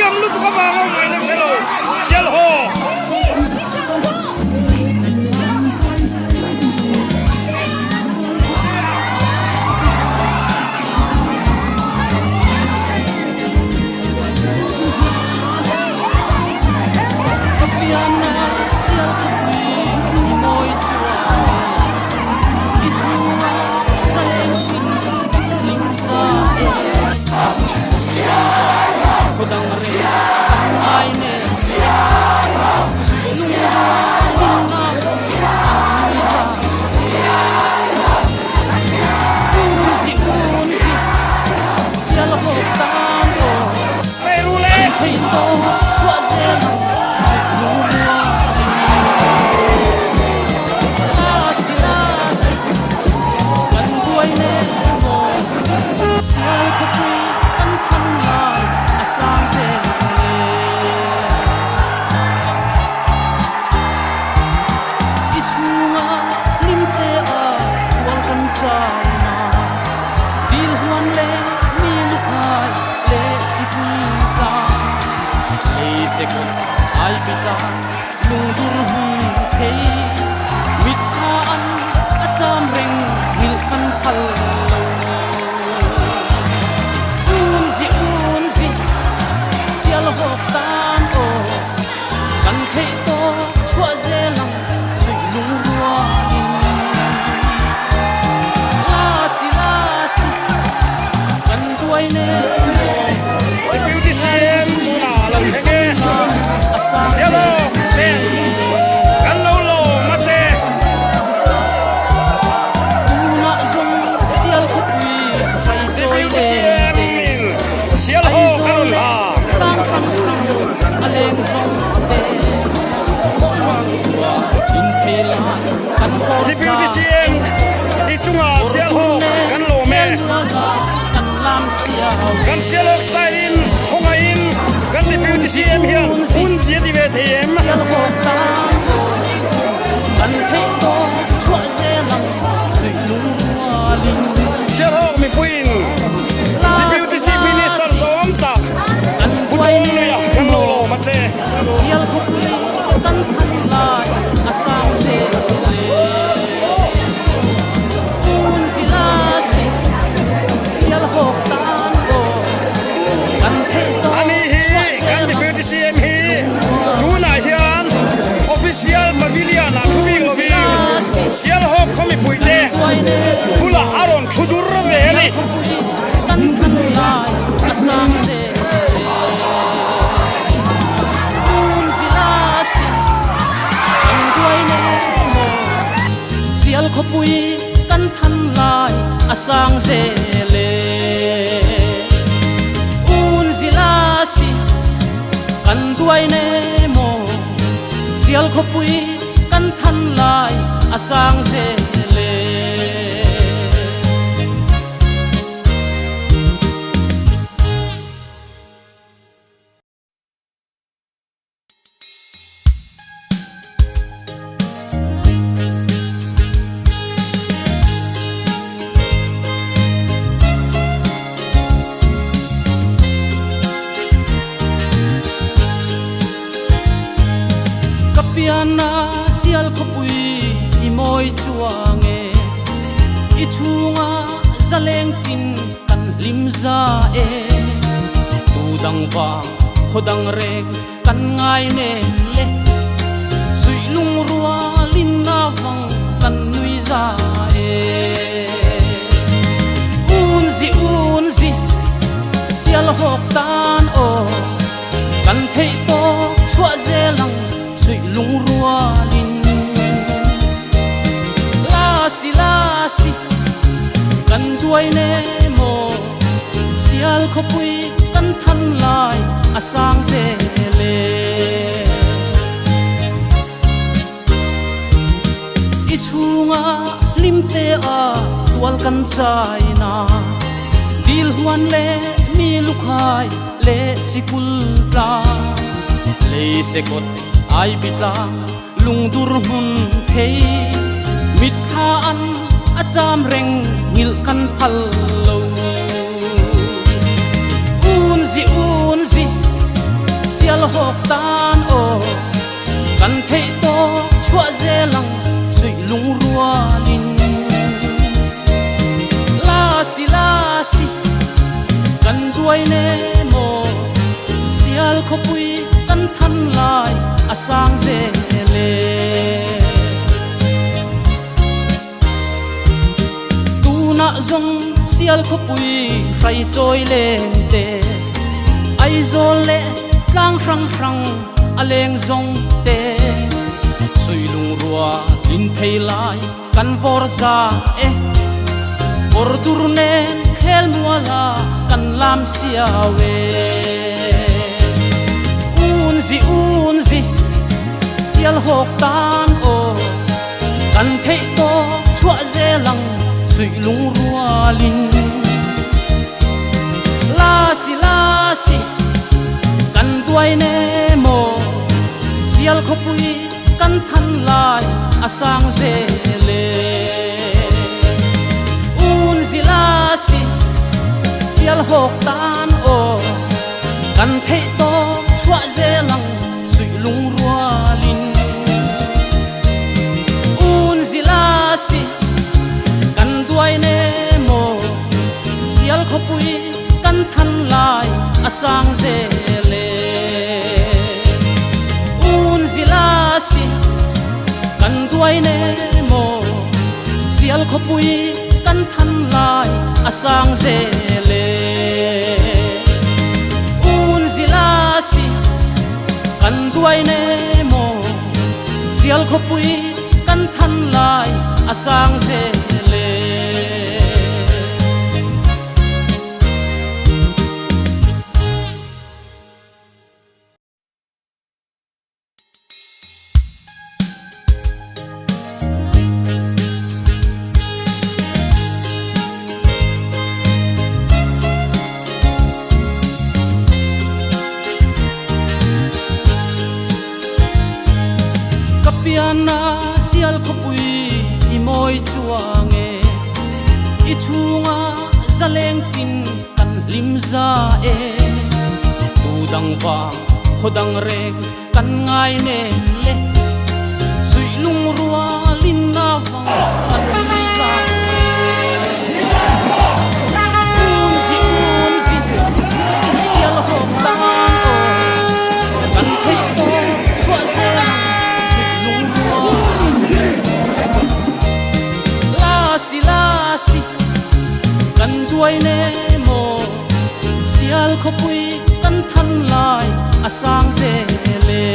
siam lu ka ba lo mai na selo sial ho kan sialok stylin khongain kan ti beauty cm hian un ji ti ve them sialok mi puin ti beauty chief minister som tak budong le ya kan lo lo ma che sial khu kan than lai asam se un sila se sial hok CM hi tu na hian official pavilion a thubi lobi sial ho khomi puite pula aron thudur ve ni kan kan lai asang se un silasi kan duai ne mo sial kho pui kan than lai asang se le kan duai ne mo sial kho pui kan than lai asang se le piana sial kho pui i moi chuange i chunga zaleng tin kan limza e tu dang wa khodang rek kan ngai ne le sui lung ruwa lin na wang kan nui za e un zi sial hok tan o kan thei to chua zelang sui lung ruwa lin lasi kan duai ne mo sial kho pui kan than lai asang se le i chunga limte a tual kan chai na dil huan le mi lukhai le sikul ra le se kot ai bita lung dur hun thei mit kha an acham reng ngil kan phal lo un zi hok tan o kan thei to chua je lang sui lung rua lin la si kan duai ne mo sial kho pui kan than lai asang je le tu na zong sial kho pui khai choi len te ai zol le lang rang aleng zong te sui lung rua lin thei lai kan vor za e or dur nen khel muala kan lam sia we un zi sial hok tan o kan thei to chua je lang sui lung rua lin la si kan duai ne mo sial kho pui kan than lai asang je le un zila si sial hok tan o kan thei to chua je lang sui lung rua lin un zila si kan duai ne mo sial kho pui kan than lai asang je le un zila si kan duai ne mo sial kho pui kan than lai asang je le un zila si kan duai ne mo sial kho pui kan than lai asang je le piana sial kho pui i moi chuange i chunga zaleng tin kan lim za e tu dang wa khodang rek kan ngai ne le sui lung rua lin na wang kan lim za un zi sial hok tan o kan thei to chua je kan duai ne mo sial kho pui kan than lai asang je le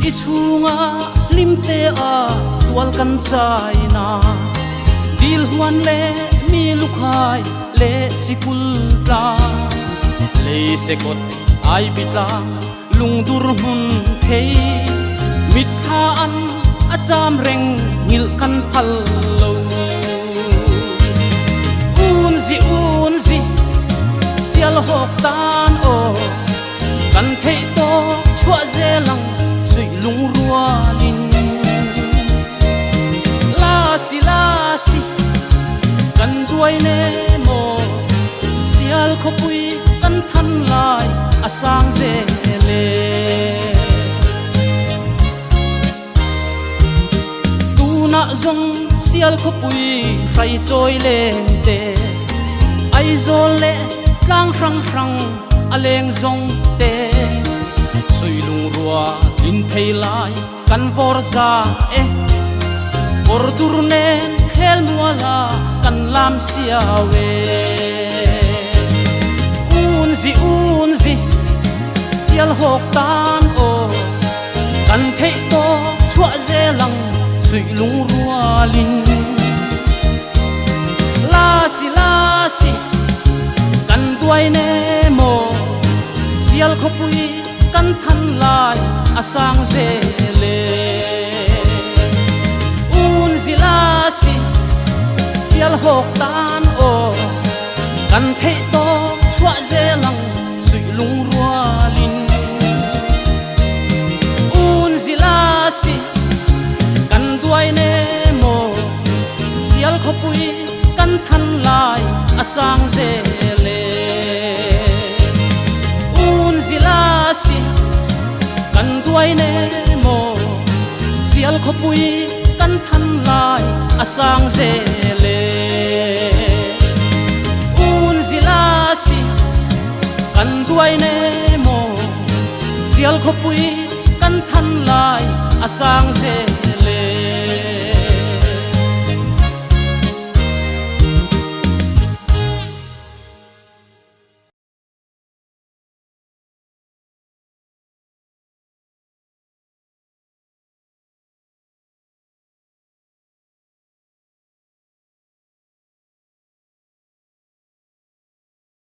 i chunga lim te a tual kan chai na dil huan le mi lukhai le sikul la le se kot ai bitla lung dur hun thei mit tha an acham reng ngil kan phal lo un zi sial hok tan o kan thei to chua je lang sui lung rua lin la si kan duai ne mo sial kho pui kan than lai asang je le na zong sial kho pui khai choi len te ai zol le lang rang aleng zong te sui lung rua lin thei lai kan vor za e or dur nen khel muala kan lam sia we un zi sial hok tan o kan thei to chua je lang sui lung rua lin la si kan duai ne mo sial kho pui kan than lai asang je le un zila si sial hok tan o kan thei to chua je lang sui lung rua lin un zila si kan duai ne mo sial kho pui kan than lai asang je le sial khopui kan than lai asang zele un zilasi kan duai ne mo sial khopui kan than lai asang